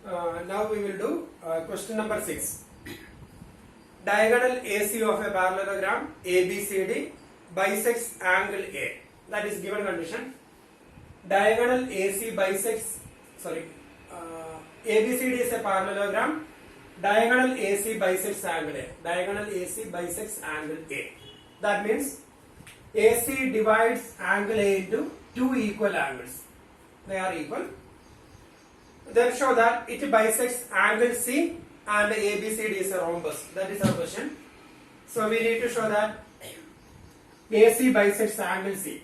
Now we will do question number 6. Diagonal AC of a parallelogram ABCD bisects angle A. That is given condition. Diagonal AC bisects, ABCD is a parallelogram. Diagonal AC bisects angle A. Diagonal AC bisects angle A. That means AC divides angle A into two equal angles. They are equal. Then show that it bisects angle C and ABCD is a rhombus. That is our question. So we need to show that AC bisects angle C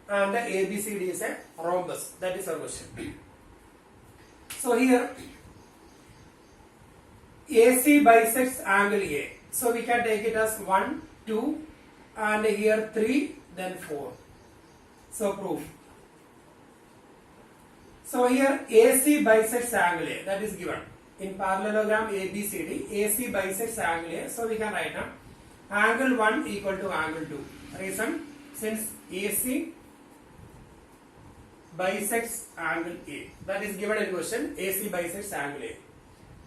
and ABCD is a rhombus. That is our question. So here AC bisects angle A. So we can take it as 1, 2 and here 3, then 4. So proof. So here AC bisects angle A, that is given. In parallelogram ABCD, AC bisects angle A. So we can write down angle 1 equal to angle 2. Reason, since AC bisects angle A. That is given in question, AC bisects angle A.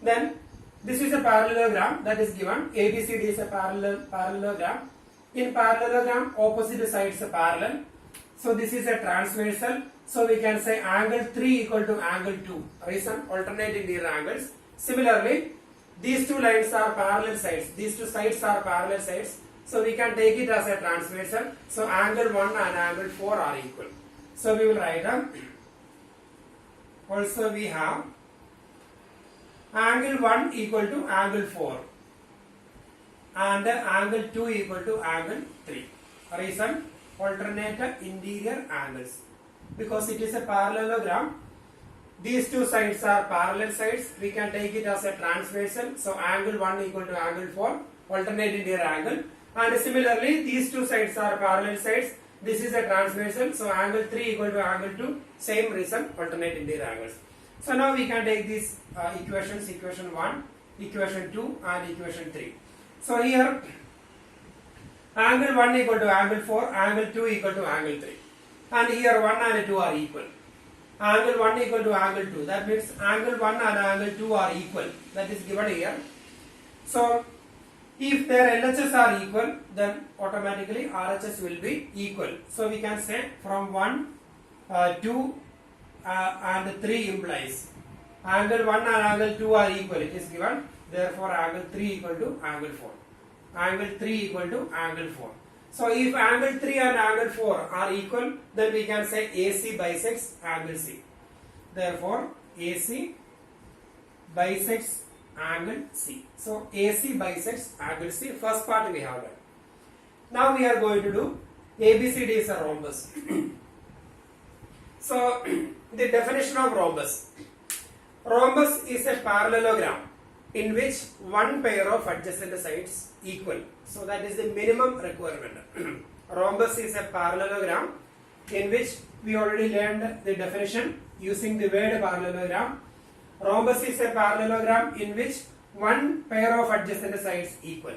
Then this is a parallelogram that is given. ABCD is a parallelogram. In parallelogram, opposite sides are parallel. So this is a transversal. So we can say angle 3 equal to angle 2. Reason, alternating their angles. Similarly, these two lines are parallel sides. These two sides are parallel sides. So we can take it as a transversal. So angle 1 and angle 4 are equal. So we will write down. Also we have angle 1 equal to angle 4 and angle 2 equal to angle 3. Reason, alternate interior angles. Because it is a parallelogram, these two sides are parallel sides, we can take it as a transversal. So angle 1 equal to angle 4, alternate interior angle. And similarly, these two sides are parallel sides, this is a transversal. So angle 3 equal to angle 2, same reason, alternate interior angles. So now we can take these equations, equation 1, equation 2 and equation 3. So here angle 1 equal to angle 4, angle 2 equal to angle 3. And here 1 and 2 are equal. Angle 1 equal to angle 2. That means angle 1 and angle 2 are equal. That is given here. So if their LHS are equal, then automatically RHS will be equal. So we can say from 1, 2 and 3 implies angle 1 and angle 2 are equal. It is given. Therefore angle 3 equal to angle 4. Angle 3 equal to angle 4. So if angle 3 and angle 4 are equal, then we can say AC bisects angle C. Therefore AC bisects angle C. So AC bisects angle C. First part we have done. Now we are going to do ABCD is a rhombus. So the definition of rhombus. Rhombus is a parallelogram in which one pair of adjacent sides equal. So that is the minimum requirement. Rhombus is a parallelogram in which we already learned the definition using the word parallelogram. Rhombus is a parallelogram in which one pair of adjacent sides equal.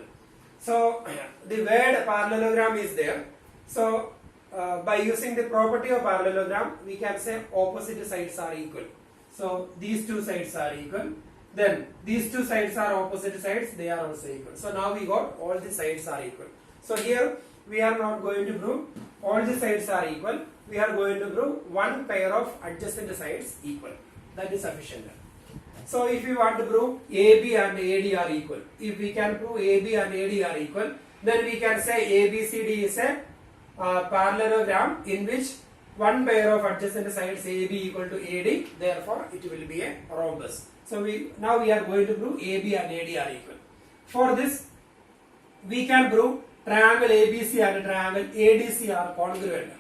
So the word parallelogram is there. So by using the property of parallelogram, we can say opposite sides are equal. So these two sides are equal. Then these two sides are opposite sides, they are also equal. So now we got all the sides are equal. So here we are not going to prove all the sides are equal. We are going to prove one pair of adjacent sides equal. That is sufficient. So if we want to prove AB and AD are equal, if we can prove AB and AD are equal, then we can say ABCD is a parallelogram in which one pair of adjacent sides AB equal to AD. Therefore it will be a rhombus. So now we are going to prove AB and AD are equal. For this, we can prove triangle ABC and triangle ADC are congruent.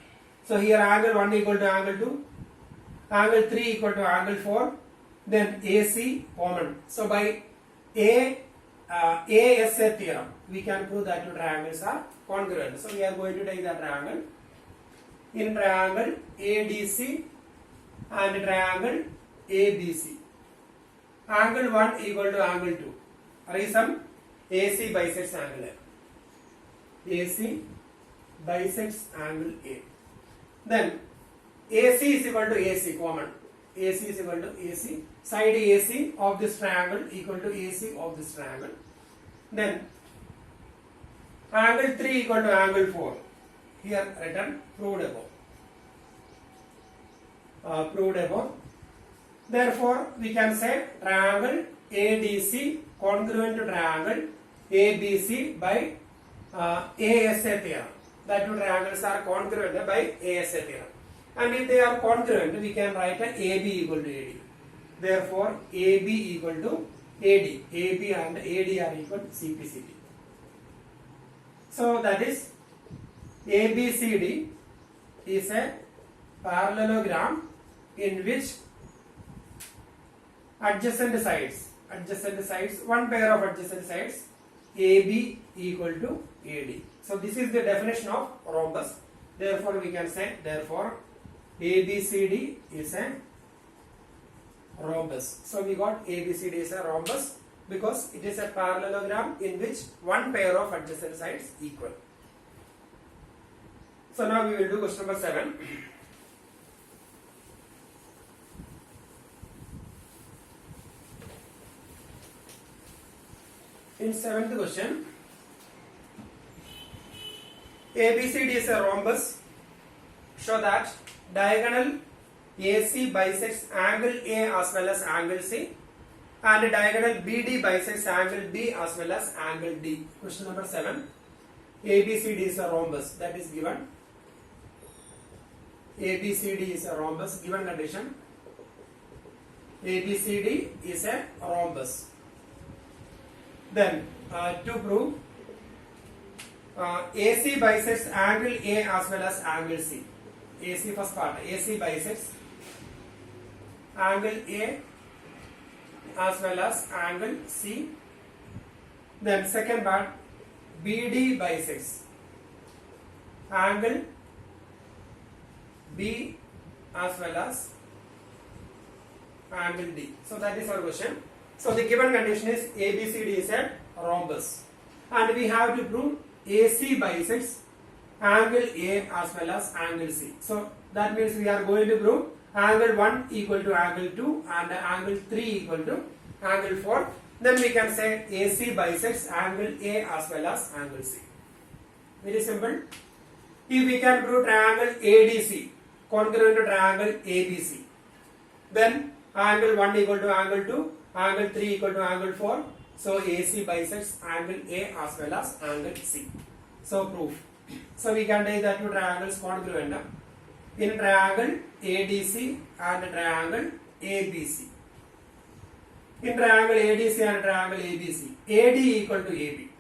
So here angle 1 equal to angle 2, angle 3 equal to angle 4, then AC common. So by ASA theorem, we can prove that two triangles are congruent. So we are going to take the triangle. In triangle ADC and triangle ABC. Angle 1 equal to angle 2. Reason, AC bisects angle A. AC bisects angle A. Then AC is equal to AC common. AC is equal to AC. Side AC of this triangle equal to AC of this triangle. Then angle 3 equal to angle 4. Here written proved above. Proved above. Therefore, we can say triangle ADC congruent to triangle ABC by ASA theorem. That two triangles are congruent by ASA theorem. And if they are congruent, we can write a AB equal to AD. Therefore, AB equal to AD. AB and AD are equal to CPCD. So that is ABCD is a parallelogram in which adjacent sides, one pair of adjacent sides, AB equal to AD. So this is the definition of rhombus. Therefore, we can say, therefore, ABCD is a rhombus. So we got ABCD is a rhombus because it is a parallelogram in which one pair of adjacent sides equal. So now we will do question number 7. In 7th question, ABCD is a rhombus. Show that diagonal AC bisects angle A as well as angle C, and diagonal BD bisects angle B as well as angle D. Question number 7. ABCD is a rhombus. That is given. ABCD is a rhombus. Given condition. ABCD is a rhombus. Then to prove AC bisects angle A as well as angle C. AC first part. AC bisects angle A as well as angle C. Then second part, BD bisects angle B as well as angle D. So that is our question. So the given condition is ABCD is a rhombus, and we have to prove AC bisects angle A as well as angle C. So that means we are going to prove angle 1 equal to angle 2 and angle 3 equal to angle 4. Then we can say AC bisects angle A as well as angle C. Very simple. If we can prove triangle ADC congruent to triangle ABC, then angle 1 equal to angle 2, angle 3 equal to angle 4. So AC bisects angle A as well as angle C. So proof. So we can take the two triangles congruent in triangle ADC and triangle ABC. In triangle ADC and triangle ABC, AD equal to AB.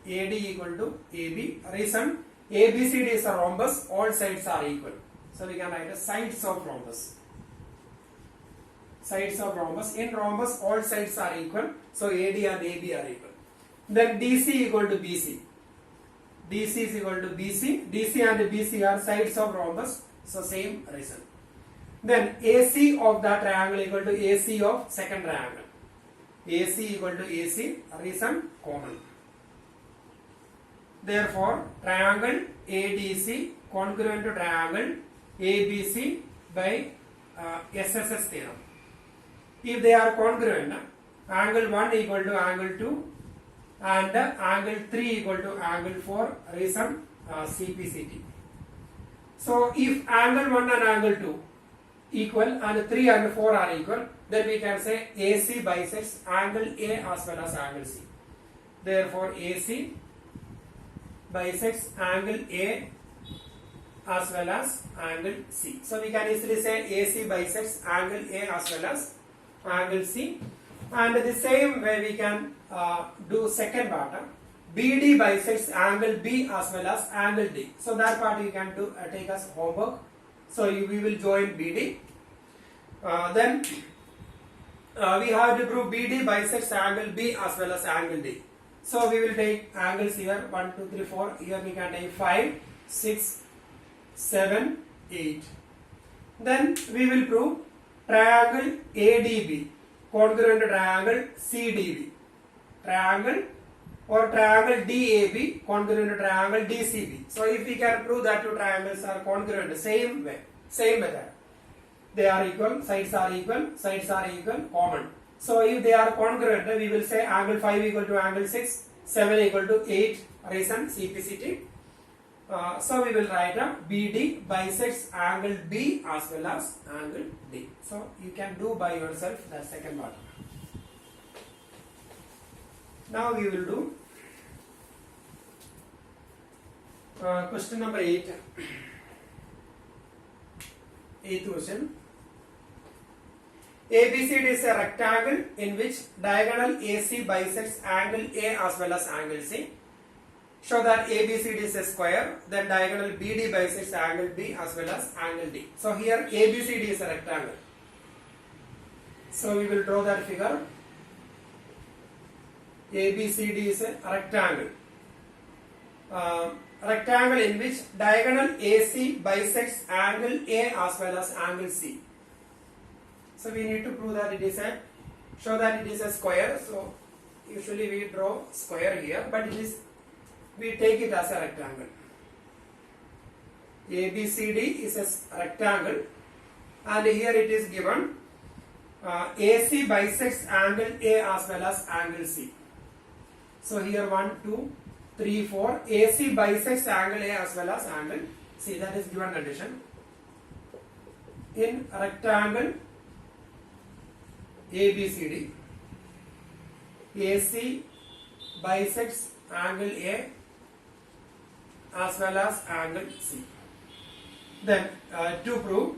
AD equal to AB. Reason, ABCD is a rhombus, all sides are equal. So we can write the sides of rhombus. Sides of rhombus. In rhombus, all sides are equal. So AD and AB are equal. Then DC equal to BC. DC is equal to BC. DC and BC are sides of rhombus. So same reason. Then AC of the triangle equal to AC of second triangle. AC equal to AC. Reason common. Therefore, triangle ADC congruent to triangle ABC by SSS theorem. If they are congruent, angle 1 equal to angle 2 and angle 3 equal to angle 4, reason CPCT. So if angle 1 and angle 2 equal and 3 and 4 are equal, then we can say AC bisects angle A as well as angle C. Therefore, AC bisects angle A as well as angle C. So we can easily say AC bisects angle A as well as angle C. And the same way we can do second part. BD bisects angle B as well as angle D. So that part you can do take as homework. So we will join BD. Then we have to prove BD bisects angle B as well as angle D. So we will take angles here 1, 2, 3, 4. Here we can take 5, 6, 7, 8. Then we will prove triangle ADB congruent to triangle CDB. Triangle or triangle DAB congruent to triangle DCB. So if we can prove that two triangles are congruent, same way, same method. they are equal, sides are equal, common. So if they are congruent, we will say angle 5 equal to angle 6, 7 equal to 8, reason CPCT. So we will write BD bisects angle B as well as angle D. So you can do by yourself the second part. Now we will do question number 8. Eighth question. ABCD is a rectangle in which diagonal AC bisects angle A as well as angle C. Show that ABCD is a square, then diagonal BD bisects angle B as well as angle D. So here ABCD is a rectangle. So we will draw that figure. ABCD is a rectangle. Rectangle in which diagonal AC bisects angle A as well as angle C. So we need to prove that it is a, show that it is a square. So usually we draw square here, but it is, we take it as a rectangle. ABCD is a rectangle, and here it is given AC bisects angle A as well as angle C. So here 1, 2, 3, 4, AC bisects angle A as well as angle C. That is given condition. In rectangle ABCD, AC bisects angle A as well as angle C. Then to prove,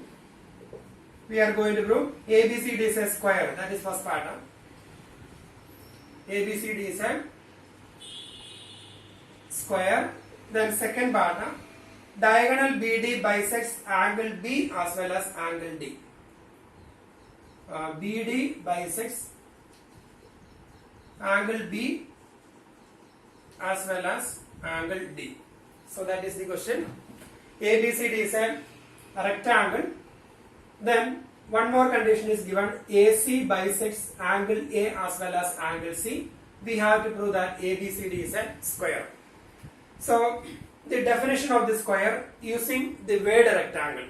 we are going to prove ABCD is a square. That is first part. ABCD is a square. Then second part, diagonal BD bisects angle B as well as angle D. BD bisects angle B as well as angle D. So that is the question. ABCD is a rectangle. Then one more condition is given, AC bisects angle A as well as angle C. We have to prove that ABCD is a square. So the definition of the square using the word rectangle.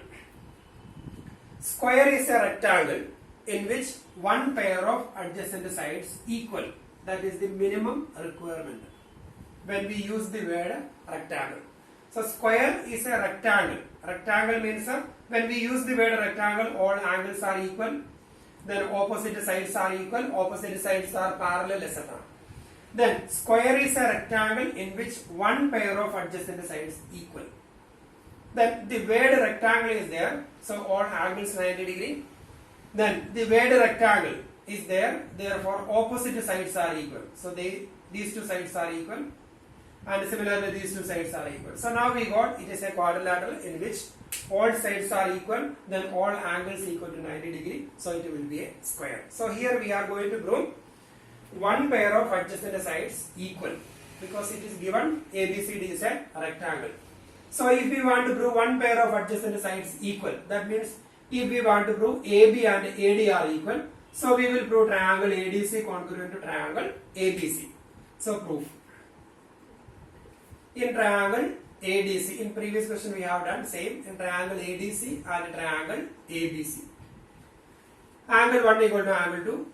Square is a rectangle in which one pair of adjacent sides equal. That is the minimum requirement when we use the word rectangle. So square is a rectangle. Rectangle means when we use the word rectangle, all angles are equal, then opposite sides are equal, opposite sides are parallel, etc. Then square is a rectangle in which one pair of adjacent sides equal. Then the word rectangle is there, so all angles 90 degree. Then the word rectangle is there, therefore opposite sides are equal. So these two sides are equal, and similarly these two sides are equal. So now we got it is a quadrilateral in which all sides are equal, then all angles equal to 90 degree. So it will be a square. So here we are going to prove one pair of adjacent sides equal, because it is given ABCD is a rectangle. So if we want to prove one pair of adjacent sides equal, that means if we want to prove AB and AD are equal, so we will prove triangle ADC congruent to triangle ABC. So proof. In triangle ADC, in previous question we have done same, in triangle ADC and triangle ABC. Angle 1 equal to angle 2,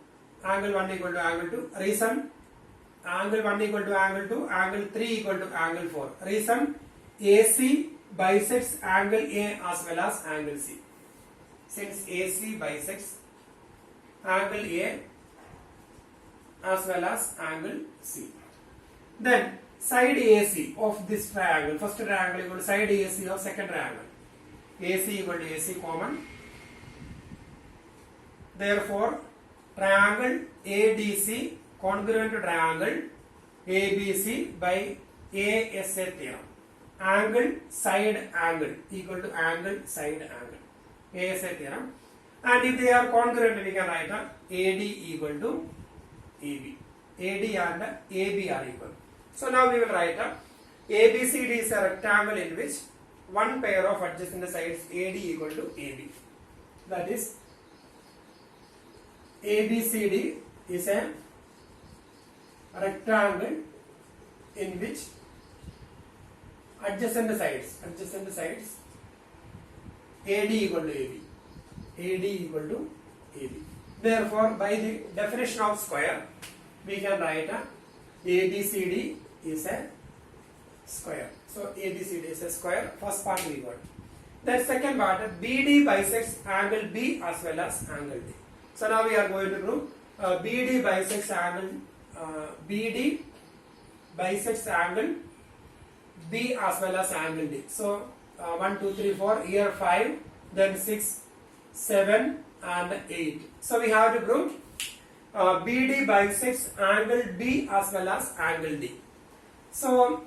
angle 1 equal to angle 2. Reason, angle 1 equal to angle 2, angle 3 equal to angle 4. Reason, AC bisects angle A as well as angle C. Since AC bisects angle A as well as angle C. Then side AC of this triangle, first triangle equal to side AC of second triangle. AC equal to AC common. Therefore, triangle ADC congruent to triangle ABC by ASA theorem. Angle side angle equal to angle side angle. ASA theorem. And if they are congruent, we can write AD equal to AB. AD and AB are equal. So now we will write ABCD is a rectangle in which one pair of adjacent sides AD equal to AB. That is, ABCD is a rectangle in which adjacent sides AD equal to AB. AD equal to AB. Therefore, by the definition of square, we can write ABCD is a square. So ABCD is a square. First part we got. Then second part, BD bisects angle B as well as angle D. So now we are going to prove BD bisects angle BD bisects angle B as well as angle D. So 1, 2, 3, 4. Here 5, then 6, 7, and 8. So we have to prove BD bisects angle B as well as angle D. So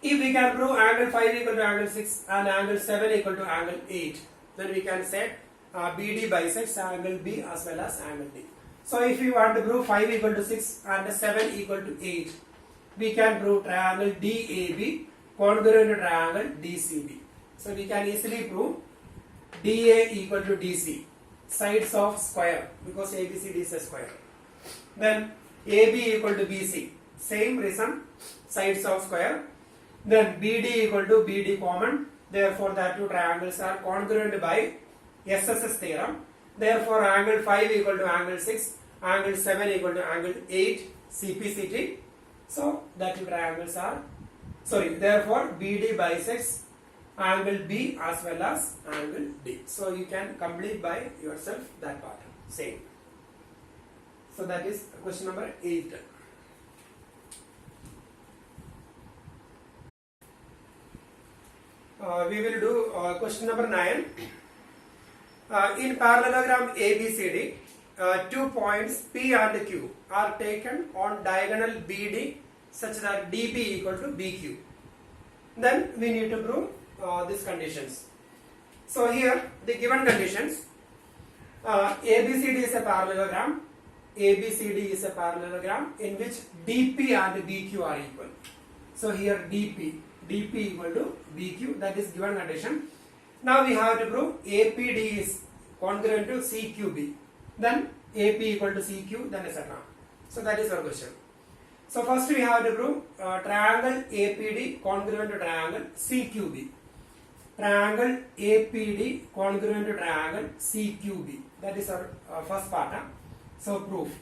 if we can prove angle 5 equal to angle 6 and angle 7 equal to angle 8, then we can say BD bisects angle B as well as angle D. So if we want to prove 5 equal to 6 and 7 equal to 8, we can prove triangle DAB congruent to triangle DCB. So we can easily prove DA equal to DC, sides of square, because ABCD is a square. Then AB equal to BC, same reason, sides of square. Then BD equal to BD common, therefore the two triangles are congruent by SSS theorem. Therefore angle 5 equal to angle 6, angle 7 equal to angle 8, CPCT. So the two triangles are, therefore BD bisects angle B as well as angle D. So you can complete by yourself that part. Same. So that is question number 8. We will do question number 9. In parallelogram ABCD, 2 points P and Q are taken on diagonal BD such that DB equal to BQ. Then we need to prove these conditions. So here the given conditions, ABCD is a parallelogram. ABCD is a parallelogram in which DP and BQ are equal. So here DP equal to BQ, that is given condition. Now we have to prove APD is congruent to CQB. Then AP equal to CQ, then etc. So that is our question. So first we have to prove triangle APD congruent to triangle CQB. Triangle APD congruent to triangle CQB. That is our first part. So proof.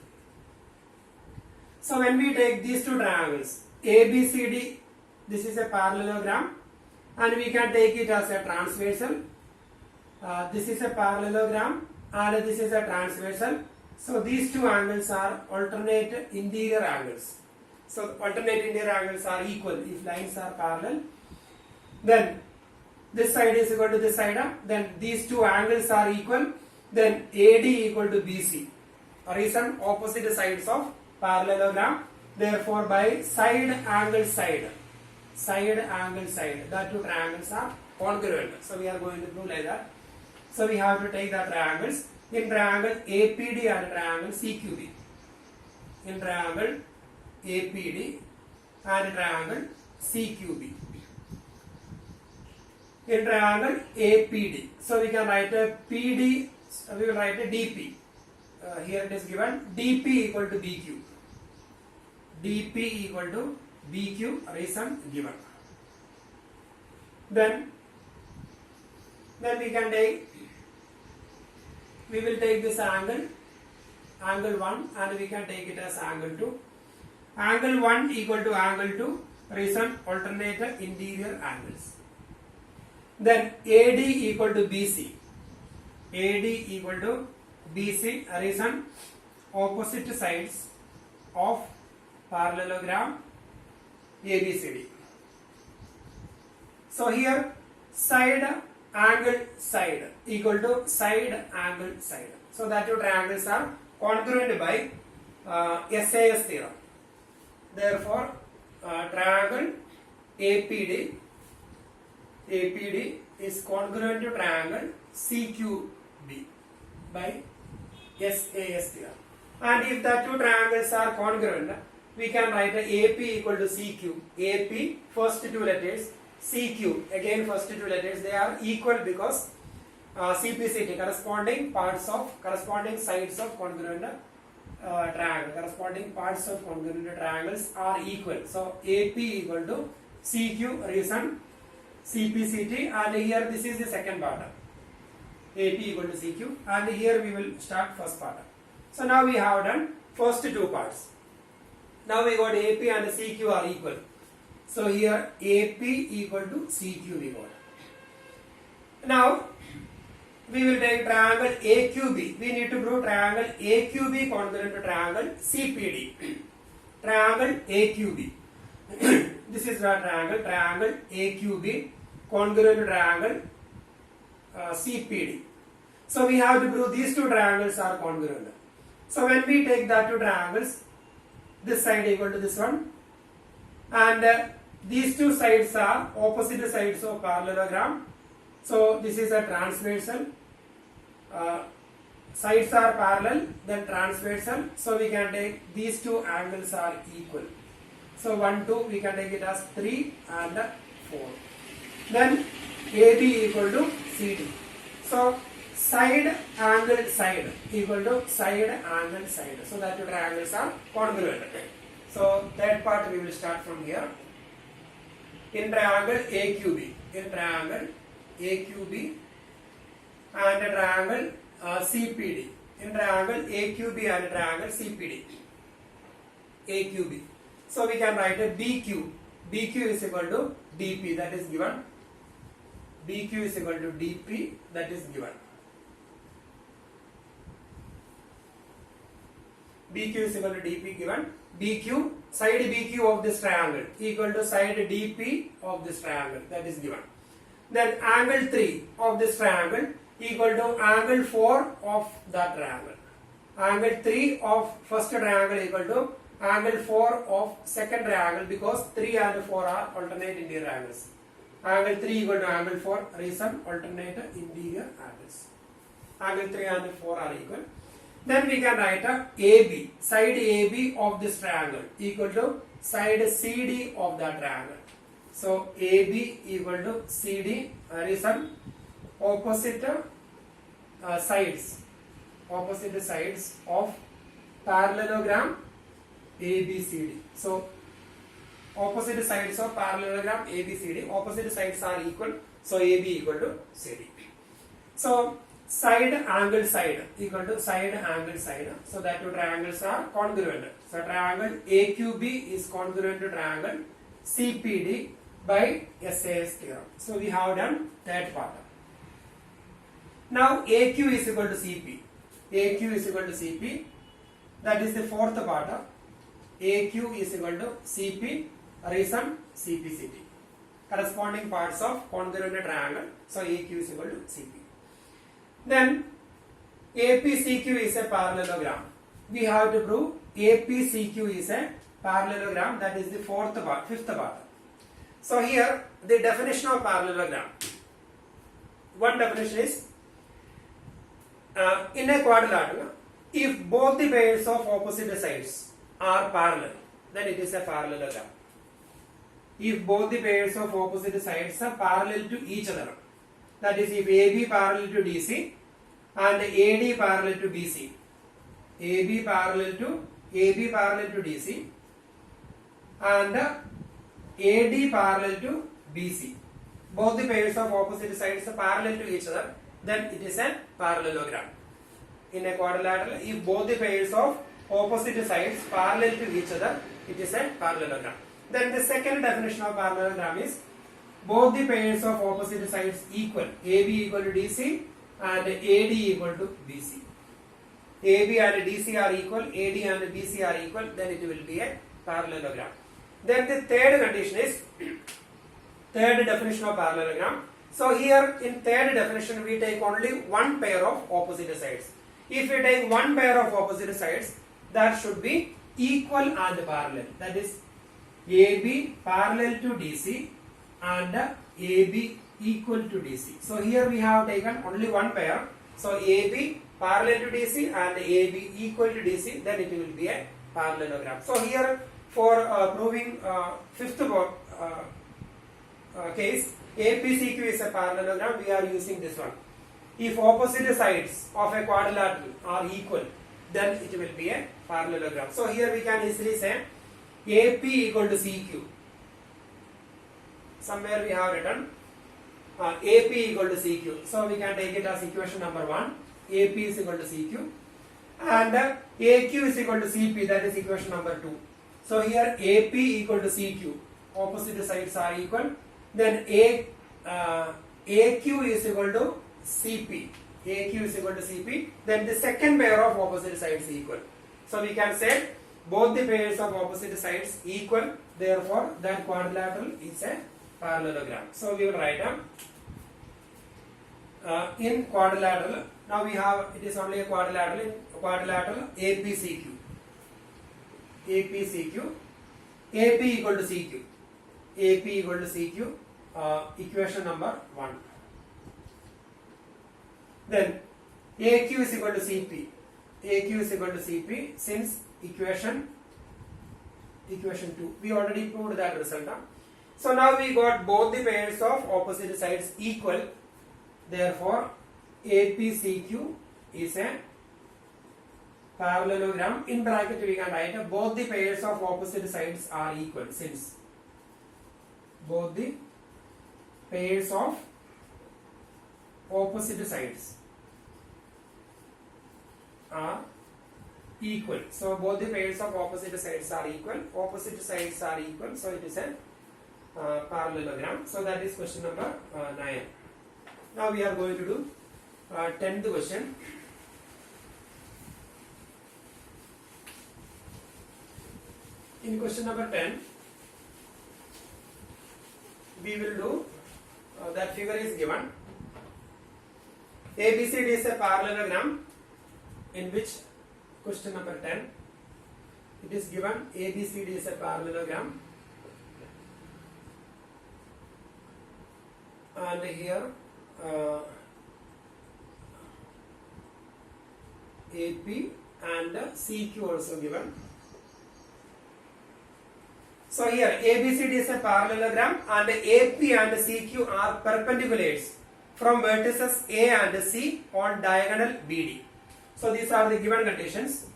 So when we take these two triangles, ABCD, this is a parallelogram, and we can take it as a transversal. This is a parallelogram and this is a transversal. So these two angles are alternate interior angles. So alternate interior angles are equal if lines are parallel. Then this side is equal to this side. Then these two angles are equal. Then AD equal to BC. Reason, opposite sides of parallelogram. Therefore by side angle side, the two triangles are congruent. So we are going to prove like that. So we have to take the triangles. In triangle APD and triangle CQB. In triangle APD and triangle CQB. In triangle APD. So we can write a PD, we will write a DP. Here it is given DP equal to BQ. DP equal to BQ, reason given. Then we can take, we will take this angle 1, and we can take it as angle 2. Angle 1 equal to angle 2, reason alternate interior angles. Then AD equal to BC. AD equal to BC, reason opposite sides of parallelogram ABCD. So here side angle side equal to side angle side. So that two triangles are congruent by SAS theorem. Therefore triangle APD is congruent to triangle CQB by SAS theorem. And if the two triangles are congruent, we can write AP equal to CQ. AP, first two letters, CQ, again first two letters, they are equal because CPCT, corresponding sides of congruent triangle, corresponding parts of congruent triangles are equal. So AP equal to CQ, reason CPCT, and here this is the second part. AP equal to CQ, and here we will start first part. So now we have done first two parts. Now we got AP and CQ are equal. So here AP equal to CQ we got. Now we will take triangle AQB. We need to prove triangle AQB congruent to triangle CPD. Triangle AQB. This is the triangle AQB congruent to triangle CPD. So we have to prove these two triangles are congruent. So when we take that two triangles, this side equal to this one, and these two sides are opposite sides of parallelogram. So this is a transversal. Sides are parallel, then transversal. So we can take these two angles are equal. So 1, 2, we can take it as 3 and 4. Then AB equal to CD. So side angle side equal to side angle side. So that two triangles are congruent. So that part we will start from here. In triangle AQB, and a triangle CPD. In triangle AQB and a triangle CPD. AQB. So we can write a BQ. BQ is equal to DP, that is given. BQ is equal to DP, that is given. BQ is equal to DP given. BQ, side BQ of this triangle equal to side DP of this triangle, that is given. Then angle 3 of this triangle equal to angle 4 of that triangle. Angle 3 of first triangle equal to angle 4 of second triangle, because 3 and 4 are alternate interior angles. Angle 3 equal to angle 4, reason alternate interior angles. Angle 3 and 4 are equal. Then we can write a AB, side AB of this triangle equal to side CD of that triangle. So AB equal to CD, reason opposite sides of parallelogram ABCD. So opposite sides of parallelogram ABCD, opposite sides are equal, so AB equal to CD. So side angle side equal to side angle side, so that two triangles are congruent. So triangle AQB is congruent to triangle CPD by SAS theorem. So we have done that part. Now AQ is equal to CP. AQ is equal to CP, that is the fourth part. AQ is equal to CP, reason CPCT. Corresponding parts of congruent triangle. So AQ is equal to CP. Then APCQ is a parallelogram. We have to prove APCQ is a parallelogram, that is the fifth part. So here the definition of parallelogram. One definition is in a quadrilateral, if both the pairs of opposite sides are parallel, then it is a parallelogram. If both the pairs of opposite sides are parallel to each other, that is if AB parallel to DC and AD parallel to BC, AB parallel to DC and AD parallel to BC, both the pairs of opposite sides are parallel to each other, then it is a parallelogram. In a quadrilateral, if both the pairs of opposite sides parallel to each other, it is a parallelogram. Then the second definition of parallelogram is both the pairs of opposite sides equal, AB equal to DC and AD equal to BC. AB and DC are equal, AD and BC are equal, then it will be a parallelogram. Then the third condition is third definition of parallelogram. So here in third definition we take only one pair of opposite sides. If we take one pair of opposite sides, that should be equal and parallel. That is AB parallel to DC and AB equal to DC. So here we have taken only one pair. So AB parallel to DC and AB equal to DC, then it will be a parallelogram. So here for proving fifth case, APCQ is a parallelogram, we are using this one. If opposite sides of a quadrilateral are equal, then it will be a parallelogram. So here we can easily say AP equal to CQ. Somewhere we have written AP equal to CQ. So we can take it as equation number 1. AP is equal to CQ. And AQ is equal to CP, that is equation number 2. So here AP equal to CQ, opposite sides are equal. Then AQ is equal to CP. AQ is equal to CP. Then the second pair of opposite sides equal. So we can say both the pairs of opposite sides equal. Therefore, that quadrilateral is a parallelogram. So we will write down in quadrilateral. Now we have, it is only a quadrilateral. In quadrilateral APCQ. APCQ. AP equal to CQ. AP equal to CQ. Equation number 1. Then AQ is equal to CP. AQ is equal to CP since equation 2. We already proved that result. So now we got both the pairs of opposite sides equal. Therefore, APCQ is a parallelogram. In bracket we can write both the pairs of opposite sides are equal since both the pairs of opposite sides are equal. So both the pairs of opposite sides are equal. Opposite sides are equal. So it is a parallelogram. So that is question number 9. Now we are going to do 10th question. In question number 10, we will do that figure is given. ABCD is a parallelogram in which question number 10 it is given ABCD is a parallelogram, and here AP and CQ also given. So here ABCD is a parallelogram and AP and CQ are perpendiculars from vertices A and C on diagonal BD. So these are the given conditions.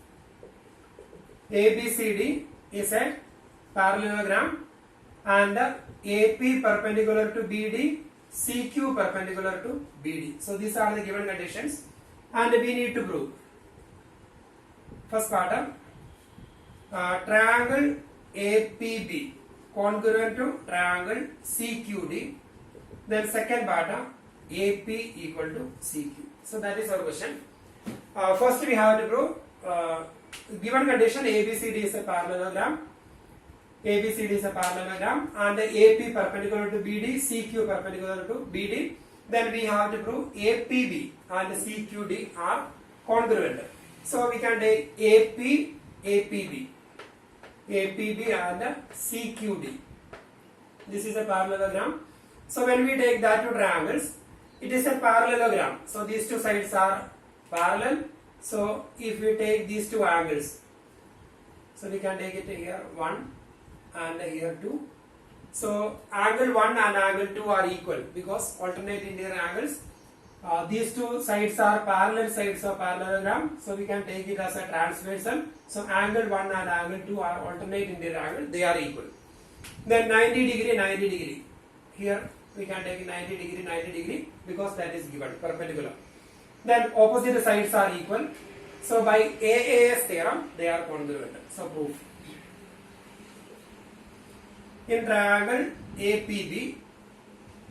ABCD is a parallelogram and AP perpendicular to BD, CQ perpendicular to BD. So these are the given conditions and we need to prove. First part, triangle APB congruent to triangle CQD. Then second part, AP equal to CQ. So that is our question. First we have to prove given condition ABCD is a parallelogram. ABCD is a parallelogram and AP perpendicular to BD, CQ perpendicular to BD. Then we have to prove APB and CQD are congruent. So we can take AP, APB, APB and CQD. This is a parallelogram. So when we take that to triangles, it is a parallelogram. So these two sides are parallel. So if we take these two angles, so we can take it here 1 and here 2. So angle 1 and angle 2 are equal because alternate interior angles. These two sides are parallel sides of parallelogram. So we can take it as a transversal. So angle 1 and angle 2 are alternate interior angle. They are equal. Then 90 degree, 90 degree. Here we can take 90 degree, 90 degree because that is given perpendicular. Then opposite sides are equal. So by AAS theorem they are congruent. So proof. In triangle APB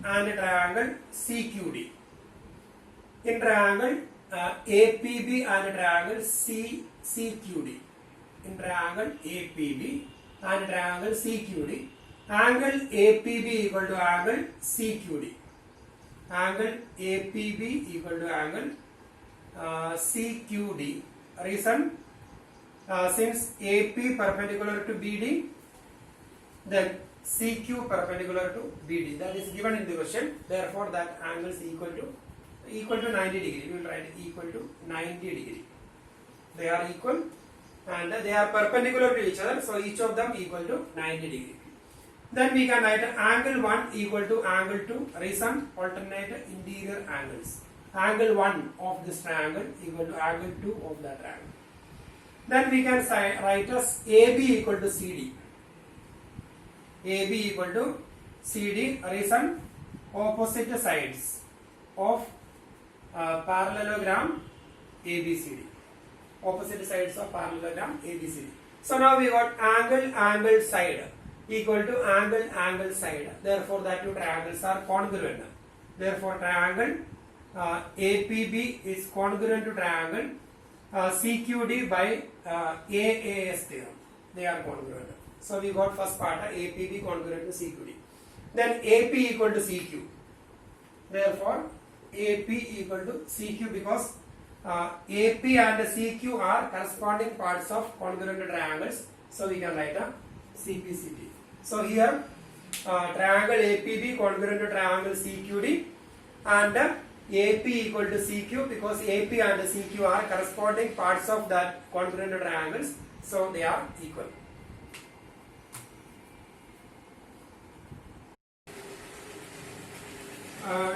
and triangle CQD. In triangle APB and triangle CQD. In triangle APB and triangle CQD. Angle APB equal to angle CQD. Angle APB equal to angle CQD. Reason, since AP perpendicular to BD, then CQ perpendicular to BD. That is given in the question. Therefore, that angle is equal to 90 degree. We will write equal to 90 degree. They are equal and they are perpendicular to each other. So each of them equal to 90 degree. Then we can write angle 1 equal to angle 2. Reason, alternate interior angles. Angle 1 of this triangle equal to angle 2 of that triangle. Then we can write as AB equal to CD. AB equal to CD. Reason, opposite sides of parallelogram ABCD. Opposite sides of parallelogram ABCD. So now we got angle side equal to angle side. Therefore, that two triangles are congruent. Therefore, triangle APB is congruent to triangle CQD by AAS theorem. They are congruent. So we got first part APB congruent to CQD. Then AP equal to CQ. Therefore, AP equal to CQ because AP and CQ are corresponding parts of congruent triangles. So we can write a CPCT. So here triangle APB congruent to triangle CQD and AP equal to CQ because AP and CQ are corresponding parts of that congruent triangles. So they are equal.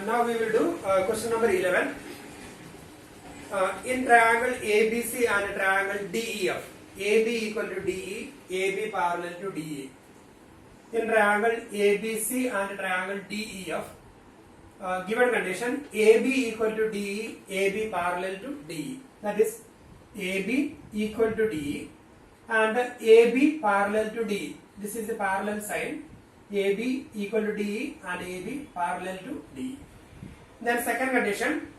Now we will do question number 11. In triangle ABC and triangle DEF, AB equal to DE, AB parallel to DE. In triangle ABC and triangle DEF, given condition AB equal to DE, AB parallel to DE. That is AB equal to DE and AB parallel to DE. This is the parallel side. AB equal to DE and AB parallel to DE. Then second condition,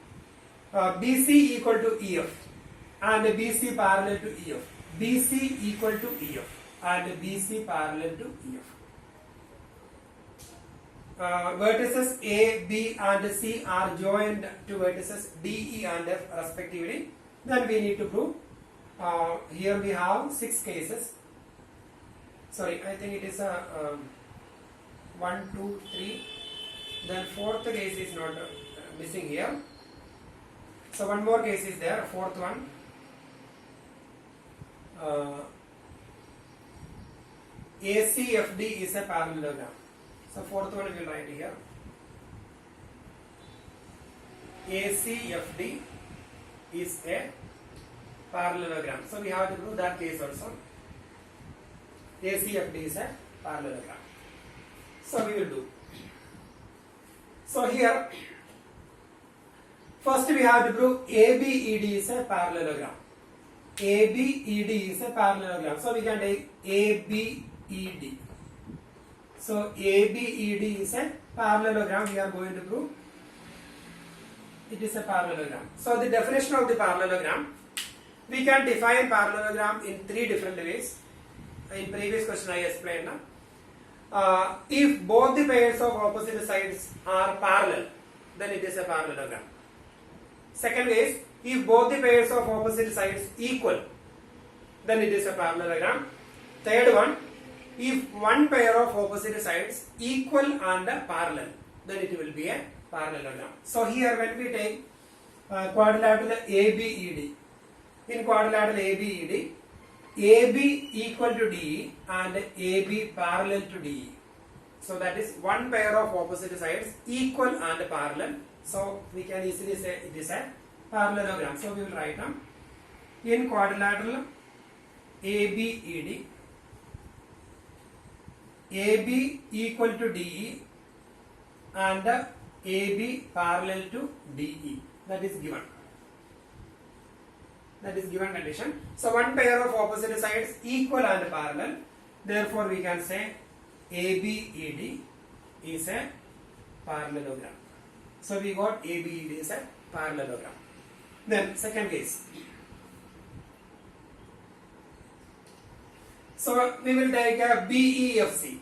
BC equal to EF and BC parallel to EF. BC equal to EF and BC parallel to EF. Vertices A, B and C are joined to vertices D, E and F respectively. Then we need to prove. Here we have 6 cases. Sorry, I think it is a 1, 2, 3. Then fourth case is not missing here. So one more case is there. Fourth one. ACFD is a parallelogram. So fourth one we will write here. ACFD is a parallelogram. So we have to prove that case also. ACFD is a parallelogram. So we will do. So here, first we have to prove ABED is a parallelogram. ABED is a parallelogram. So we can take ABED. So ABED is a parallelogram. We are going to prove it is a parallelogram. So the definition of the parallelogram, we can define parallelogram in 3 different ways. In previous question I explained. If both the pairs of opposite sides are parallel, then it is a parallelogram. Second is, if both the pairs of opposite sides equal, then it is a parallelogram. Third one, if one pair of opposite sides equal and parallel, then it will be a parallelogram. So here when we take quadrilateral ABED, in quadrilateral ABED, AB equal to DE and AB parallel to DE. So that is one pair of opposite sides equal and parallel. So we can easily say it is a parallelogram. So we will write down in quadrilateral ABED, AB equal to DE and AB parallel to DE. That is given. That is given condition. So one pair of opposite sides equal and parallel. Therefore we can say ABED is a parallelogram. So we got ABED is a parallelogram. Then second case. So we will take a BEFC.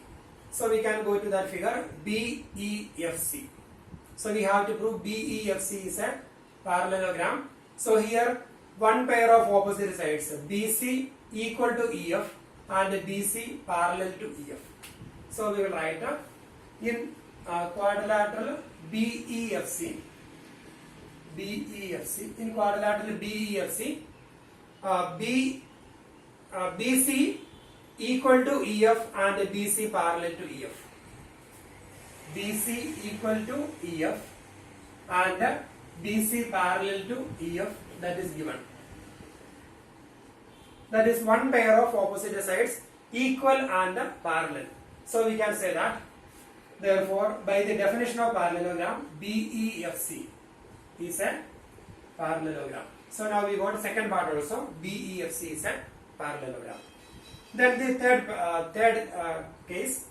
So we can go to that figure BEFC. So we have to prove BEFC is a parallelogram. So here one pair of opposite sides BC equal to EF and BC parallel to EF. So we will write in quadrilateral BEFC. In quadrilateral BEFC, BC equal to EF and BC parallel to EF. BC equal to EF and BC parallel to EF, that is given. That is one pair of opposite sides equal and parallel. So we can say that Therefore, by the definition of parallelogram, BEFC is a parallelogram. So now we got second part also. BEFC is a parallelogram. Then the third case,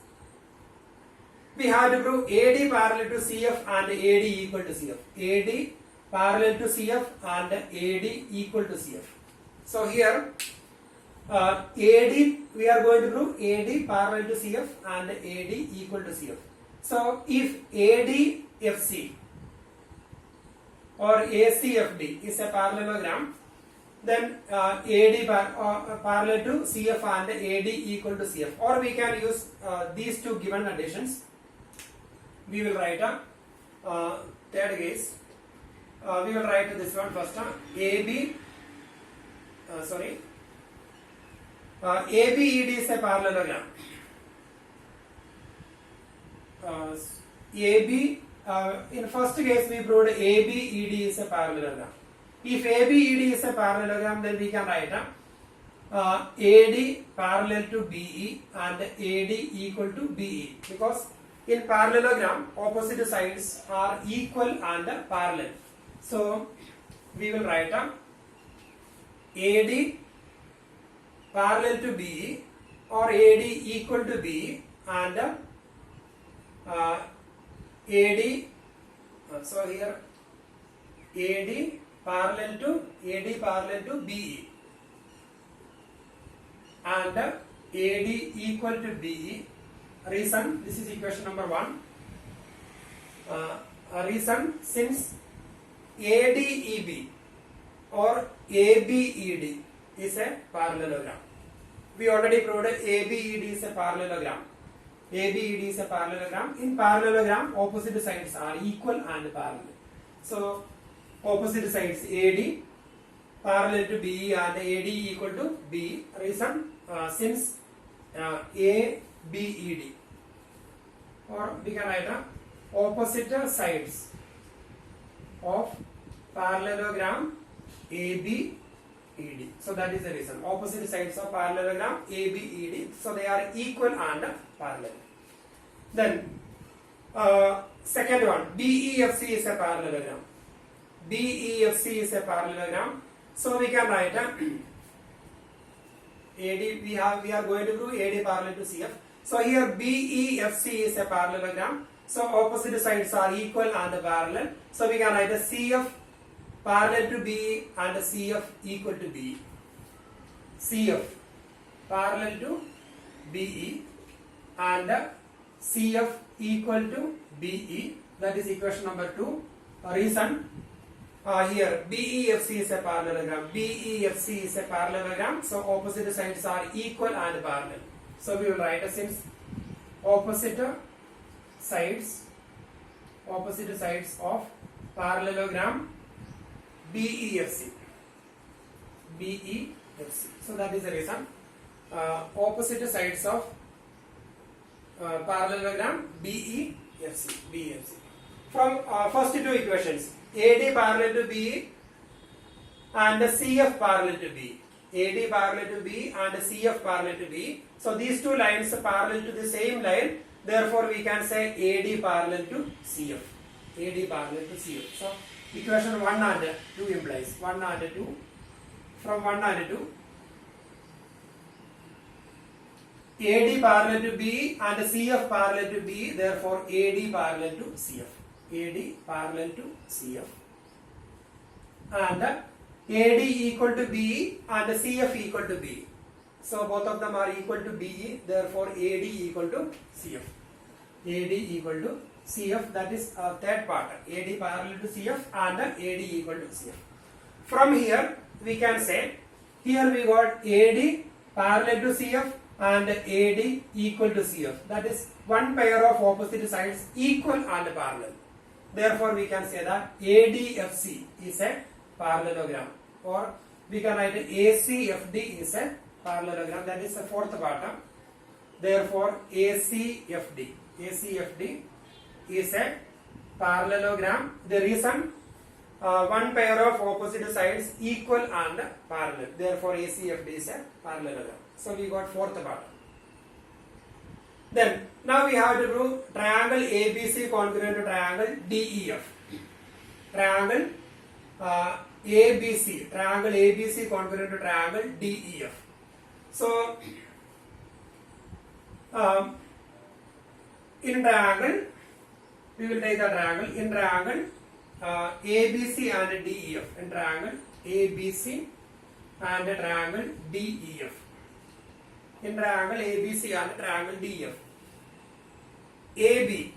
we have to prove AD parallel to CF and AD equal to CF. AD parallel to CF and AD equal to CF. So here AD, we are going to prove AD parallel to CF and AD equal to CF. So if ADFC or ACFD is a parallelogram, then AD parallel to CF and AD equal to CF. Or we can use these two given conditions. We will write a third case. We will write this one first. ABED is a parallelogram. In first case we proved ABED is a parallelogram. If ABED is a parallelogram, then we can write AD parallel to BE and AD equal to BE, because in parallelogram opposite sides are equal and parallel. So we will write AD parallel to BE or AD equal to BE and AD. So here AD parallel to BE and AD equal to BE. Reason, this is equation number 1. Reason, since ADEB or ABED is a parallelogram. We already proved ABED is a parallelogram. ABED is a parallelogram. In parallelogram, opposite sides are equal and parallel. So opposite sides AD parallel to BE and AD equal to BE. Reason, since ABED, or we can write opposite sides of parallelogram ABED. So that is the reason. Opposite sides of parallelogram ABED. So they are equal and parallel. Then second one, BEFC is a parallelogram. BEFC is a parallelogram. So we can write AD. We are going to prove AD parallel to CF. So here BEFC is a parallelogram. So opposite sides are equal and parallel. So we can write a CF parallel to BE and CF equal to BE. CF parallel to BE and CF equal to BE. That is equation number 2. Reason, here BEFC is a parallelogram. BEFC is a parallelogram. So opposite sides are equal and parallel. So we will write since opposite sides of parallelogram BEFC. So that is the reason. Opposite sides of parallelogram BEFC. From first two equations, AD parallel to BE and CF parallel to BE. AD parallel to BE and CF parallel to BE. So these two lines are parallel to the same line. Therefore, we can say AD parallel to CF. AD parallel to CF. So equation 1 and 2 implies 1 and 2. From 1 and 2, AD parallel to BE and CF parallel to BE. Therefore, AD parallel to CF. AD parallel to CF. And AD equal to BE and CF equal to BE. So both of them are equal to BE. Therefore, AD equal to CF. AD equal to CF. That is third part. AD parallel to CF and AD equal to CF. From here, we can say, here we got AD parallel to CF and AD equal to CF. That is one pair of opposite sides equal and parallel. Therefore, we can say that ADFC is a parallelogram, or we can write ACFD is a parallelogram. That is the fourth part. Therefore, ACFD is a parallelogram. The reason, one pair of opposite sides equal and parallel. Therefore, ACFD is a parallelogram. So we got fourth part. Then now we have to prove triangle ABC congruent to triangle DEF. Triangle ABC, triangle ABC congruent to triangle DEF. So in triangle, we will take the triangle in triangle ABC and DEF. In triangle ABC and triangle DEF. In triangle ABC and triangle DEF. AB,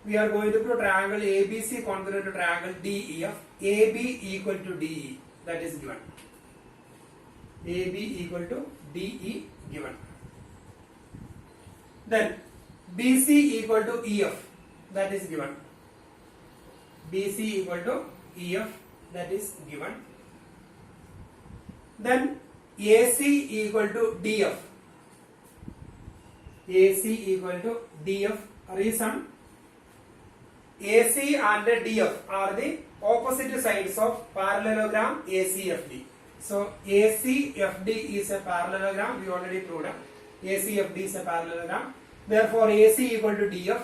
we are going to prove triangle ABC congruent to triangle DEF. AB equal to DE, that is given. AB equal to DE given. Then BC equal to EF, that is given. BC equal to EF, that is given. Then AC equal to DF. AC equal to DF. Reason, AC and DF are the opposite sides of parallelogram ACFD. So ACFD is a parallelogram, we already proved it. ACFD is a parallelogram. Therefore AC equal to DF.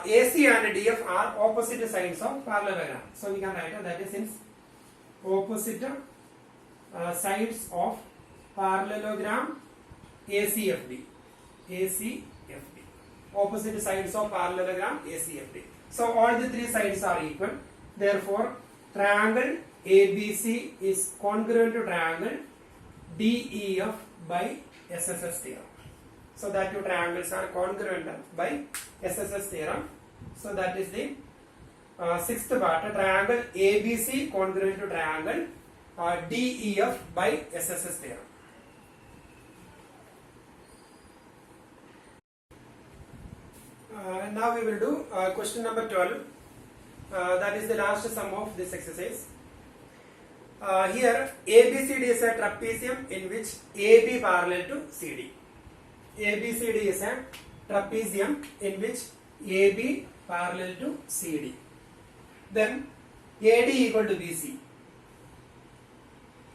AC and DF are opposite sides of parallelogram. So we can write that is since opposite sides of parallelogram ACFD. ACFD. Opposite sides of parallelogram ACFD. So all the three sides are equal. Therefore, triangle ABC is congruent to triangle DEF by SSS theorem. So that two triangles are congruent by SSS theorem. So that is the sixth part. Triangle ABC congruent to triangle DEF by SSS theorem. Now we will do question number 12. That is the last sum of this exercise. Here ABCD is a trapezium in which AB parallel to CD. ABCD is a trapezium in which AB parallel to CD. Then AD equal to BC.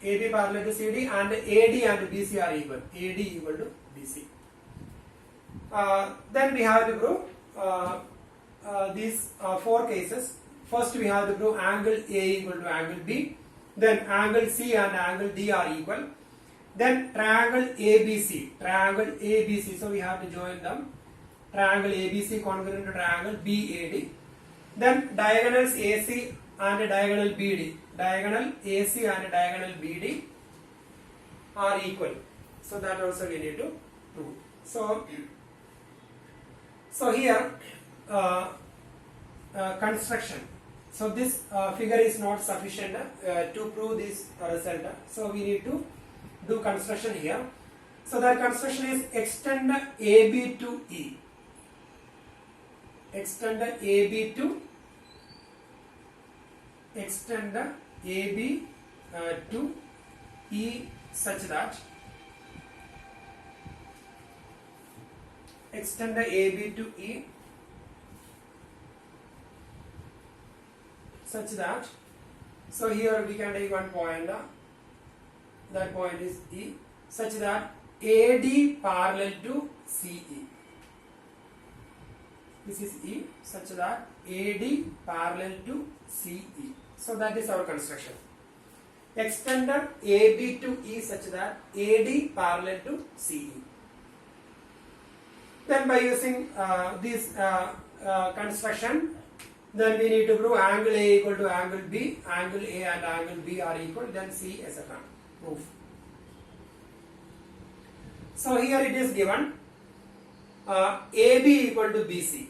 AB parallel to CD and AD and BC are equal. AD equal to BC. Then we have to prove these four cases. First we have to prove angle A equal to angle B. Then angle C and angle D are equal. Then triangle ABC. Triangle ABC. So we have to join them. Triangle ABC congruent to triangle BAD. Then diagonals AC and diagonal BD. Diagonal AC and diagonal BD are equal. So that also we need to prove. So here construction. So this figure is not sufficient to prove this result. So we need to do construction here. So that construction is extend AB to E. Extend AB to E such that extend AB to E such that, so here we can take one point, that point is E, such that AD parallel to CE. This is E, such that AD parallel to CE. So that is our construction. Extend AB to E such that AD parallel to CE. Then by using this construction, then we need to prove angle A equal to angle B, angle A and angle B are equal, then C, etc. Proof. So here it is given AB equal to BC.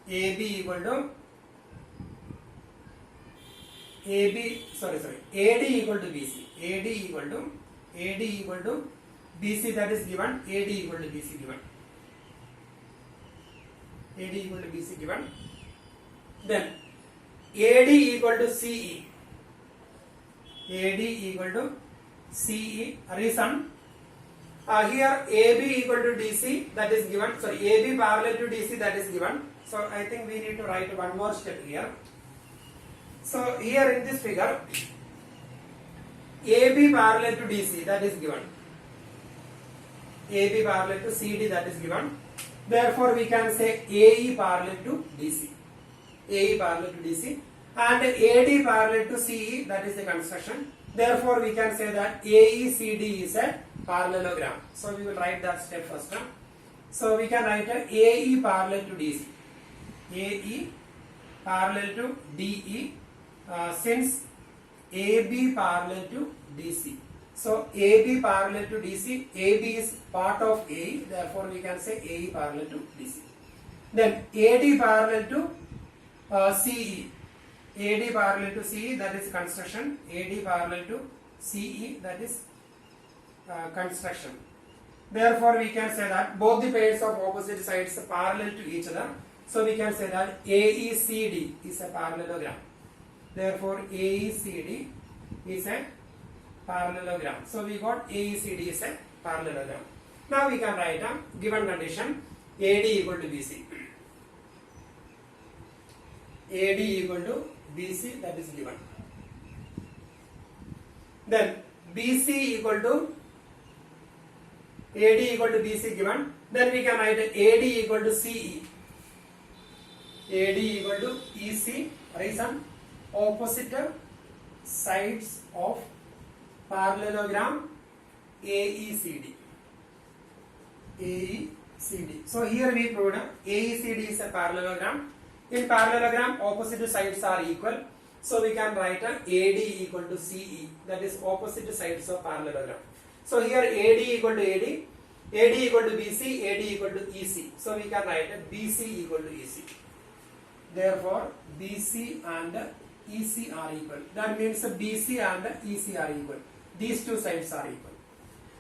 AB equal to AD equal to BC. AD equal to BC, that is given. AD equal to BC given. AD equal to BC given. Then AD equal to CE. AD equal to CE. Reason, here AB equal to DC, that is given. So AB parallel to DC, that is given. So I think we need to write one more step here. So here in this figure, AB parallel to DC, that is given. AB parallel to CD, that is given. Therefore, we can say AE parallel to DC. AE parallel to DC. And AD parallel to CE, that is the construction. Therefore, we can say that AECD is a parallelogram. So, we will write that step first. So, we can write a AE parallel to DC. AE parallel to DE, since AB parallel to DC. So, AB parallel to DC, AB is part of AE, therefore we can say AE parallel to DC. Then AD parallel to CE. AD parallel to CE, that is construction. AD parallel to CE, that is construction. Therefore, we can say that both the pairs of opposite sides are parallel to each other. So, we can say that AECD is a parallelogram. Therefore, AECD is a parallelogram. So, we got AECD is a parallelogram. Now, we can write a given condition AD equal to BC. AD equal to BC, that is given. Then BC equal to AD equal to BC given. Then we can write AD equal to CE. AD equal to EC. Reason, opposite sides of parallelogram AECD. AECD. So here we proved AECD is a parallelogram. In parallelogram, opposite sides are equal. So we can write AD equal to CE. That is opposite sides of parallelogram. So here AD equal to AD, AD equal to BC, AD equal to EC. So we can write BC equal to EC. Therefore, BC and EC are equal. That means BC and EC are equal. These two sides are equal.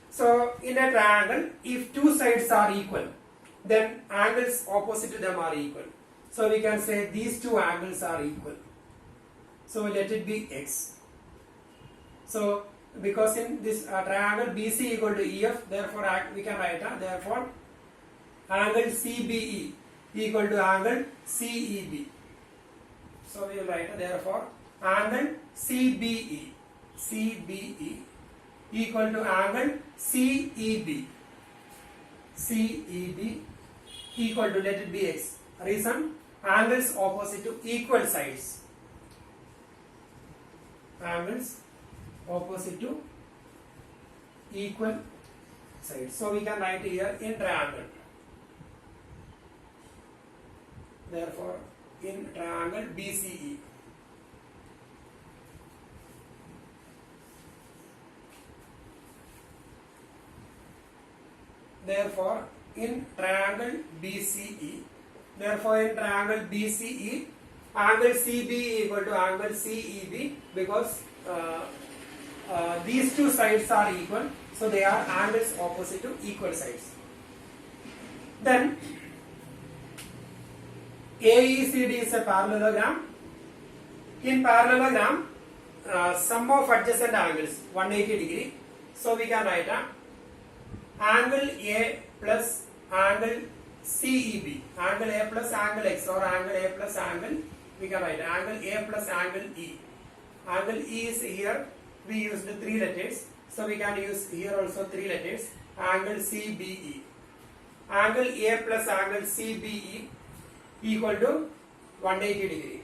So in a triangle, if two sides are equal, then angles opposite to them are equal. So we can say these two angles are equal. So let it be X. So because in this triangle BC equal to EF, therefore we can write therefore angle CBE equal to angle CEB. So we will write therefore angle CBE equal to angle CEB equal to, let it be X. Reason, angles opposite to equal sides. Angles opposite to equal sides. So we can write here in triangle. Therefore, in triangle BCE. Therefore, in triangle BCE. Therefore, in triangle BCE, angle CBE equal to angle CEB, because these two sides are equal. So they are angles opposite to equal sides. Then AECD is a parallelogram. In parallelogram, sum of adjacent angles 180 degree. So we can write angle A plus angle CEB, angle A plus angle X, or angle A plus angle, we can write angle A plus angle E. Angle E is here, we used 3 letters, so we can use here also 3 letters, angle CBE. Angle A plus angle CBE equal to 180 degree.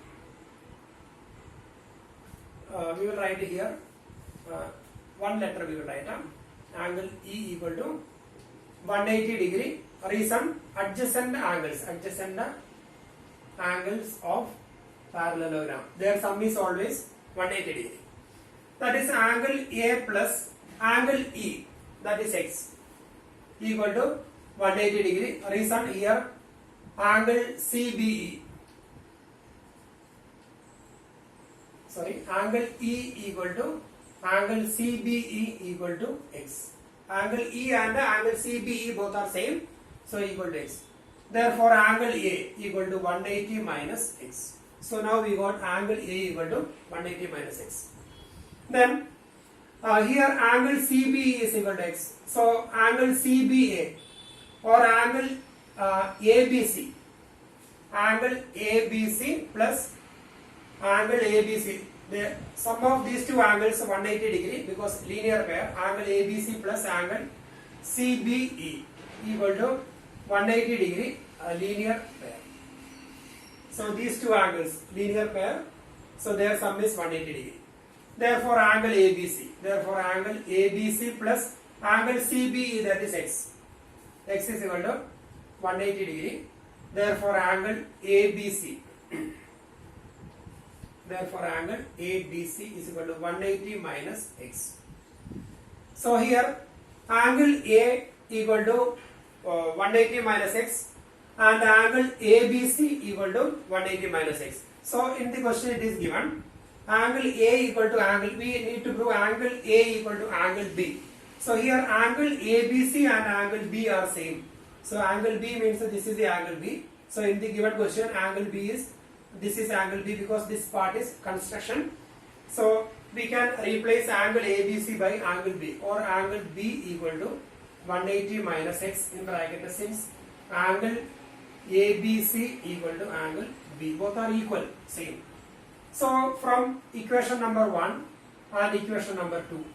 We will write here, one letter we will write, angle E equal to 180 degree. Reason, adjacent angles of parallelogram. Their sum is always 180 degree. That is angle A plus angle E, that is X, equal to 180 degree. Reason, here angle CBE, angle E equal to angle CBE equal to X. Angle E and angle CBE both are same, so equal to X. Therefore, angle A equal to 180 minus X. So now we got angle A equal to 180 minus X. Then here angle CBE is equal to X. So angle CBA or angle ABC, angle ABC plus angle ABC. The sum of these two angles 180 degree, because linear pair, angle ABC plus angle CBE equal to 180 degree linear pair. So these two angles linear pair. So their sum is 180 degree. Therefore angle ABC. Therefore angle ABC plus angle CBE, that is x. X is equal to 180 degree. Therefore angle ABC. Therefore angle ABC is equal to 180 minus x. So here angle A equal to 180 minus x and angle ABC equal to 180 minus x. So in the question it is given angle A equal to angle, we need to prove angle A equal to angle B. So here angle ABC and angle B are same. So angle B means that this is the angle B. So in the given question angle B is, this is angle B because this part is construction. So we can replace angle ABC by angle B, or angle B equal to 180 minus x in bracket, since angle ABC equal to angle B, both are equal, same. So from equation number 1 and equation number 2.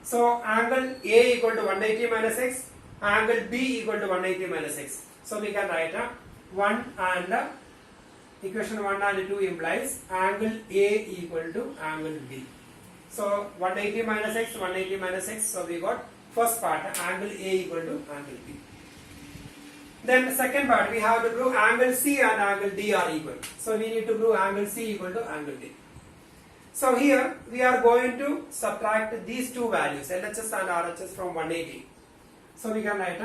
So angle A equal to 180 minus x, angle B equal to 180 minus x. So we can write 1 and equation 1 and 2 implies angle A equal to angle B. So 180 minus x, 180 minus x. So we got first part angle A equal to angle B. Then the second part we have to prove angle C and angle D are equal. So we need to prove angle C equal to angle D. So here we are going to subtract these two values, LHS and RHS, from 180. So we can write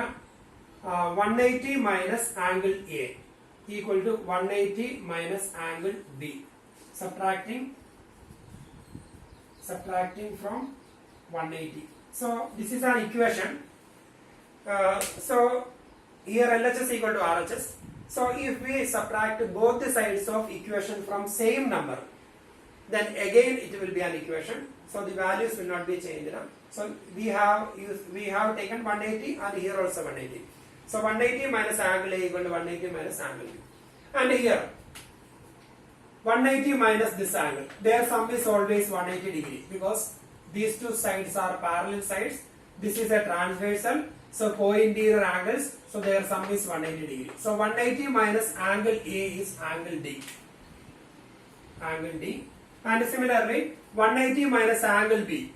180 minus angle A equal to 180 minus angle B. Subtracting from 180. So this is an equation. So here LHS equal to RHS. So if we subtract both the sides of equation from same number, then again it will be an equation. So the values will not be changed. So we have taken 180 and here also 180. So 180 minus angle A equal to 180 minus angle B. And here 180 minus this angle, their sum is always 180 degree because these two sides are parallel sides. This is a transversal, so co-interior angles, so their sum is 180 degree. So 180 minus angle A is angle D. Angle D. And similarly 180 minus angle B.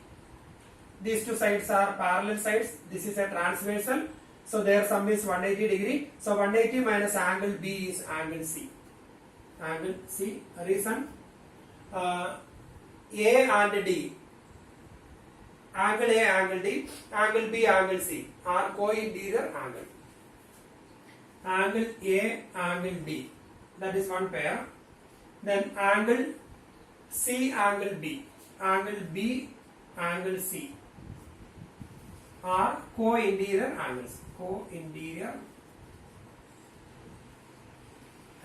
These two sides are parallel sides. This is a transversal, so their sum is 180 degree. So 180 minus angle B is angle C. Angle C. Reason A and D. Angle A, angle D, angle B, angle C are co-interior angle. Angle A, angle D, that is one pair. Then angle C, angle B, angle B, angle C are co-interior angles. Co-interior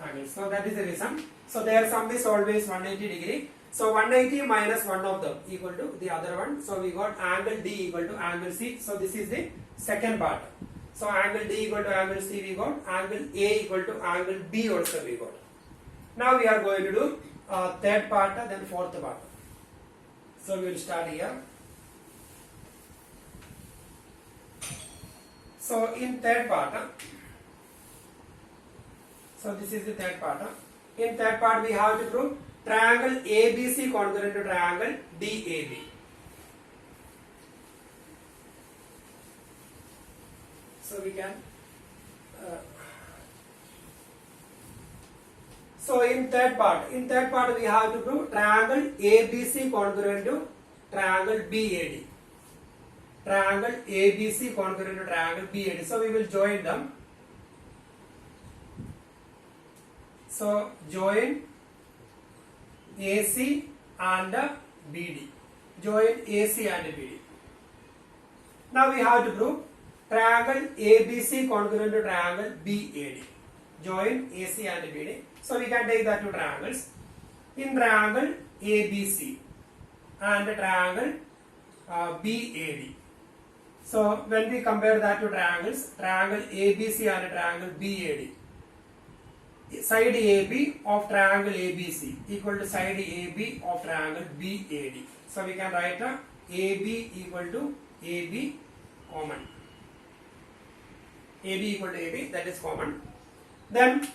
angles. So that is the reason. So their sum is always 180 degree. So 180 minus one of them equal to the other one. So we got angle D equal to angle C. So this is the second part. So angle D equal to angle C we got. Angle A equal to angle B also we got. Now we are going to do third part, then fourth part. So we will start here. So in third part, so this is the third part. In third part we have to prove triangle ABC congruent to triangle DAB. So we can so in third part we have to prove triangle ABC congruent to triangle BAD. Triangle ABC congruent to triangle BAD. So we will join them. So join AC and BD. Join AC and BD. Now we have to prove triangle ABC congruent to triangle BAD. Join AC and BD. So we can take the two triangles. In triangle ABC and triangle BAD. So when we compare that two triangles, triangle ABC and triangle BAD, side AB of triangle ABC equal to side AB of triangle BAD. So we can write AB equal to AB common. AB equal to AB, that is common. Then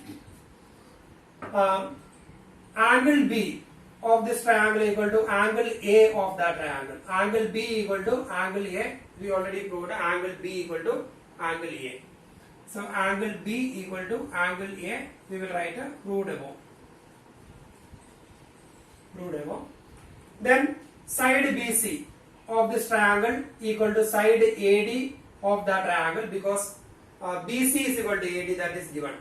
angle B of this triangle equal to angle A of that triangle. Angle B equal to angle A. We already proved angle B equal to angle A. So angle B equal to angle A. We will write a proved above. Proved above. Then side BC of this triangle equal to side AD of that triangle, because BC is equal to AD, that is given.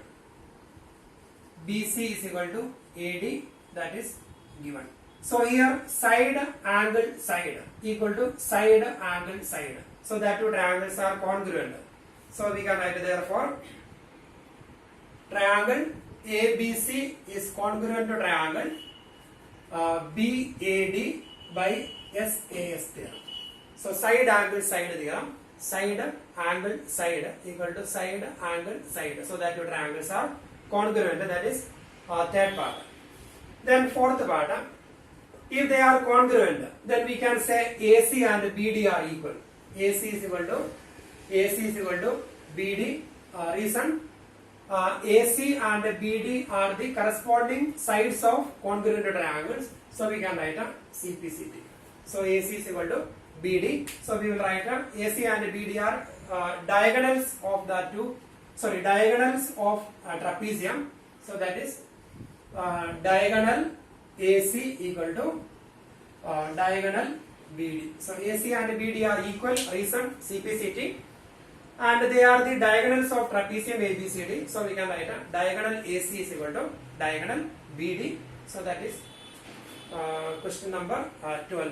BC is equal to AD, that is given. So here side angle side equal to side angle side. So that two triangles are congruent. So we can write therefore triangle ABC is congruent to triangle BAD by SAS theorem. So side angle side theorem, side angle side equal to side angle side. So that two triangles are congruent, that is third part. Then fourth part, if they are congruent, then we can say AC and BD are equal. AC is equal to BD. Reason, AC and BD are the corresponding sides of congruent triangles. So we can write a CPCT. So AC is equal to BD. So we will write a AC and BD are diagonals of the two. Sorry, diagonals of trapezium. So that is diagonal AC equal to diagonal BD. So AC and BD are equal. Reason, CPCT. And they are the diagonals of trapezium ABCD. So we can write a diagonal AC is equal to diagonal BD. So that is question number 12.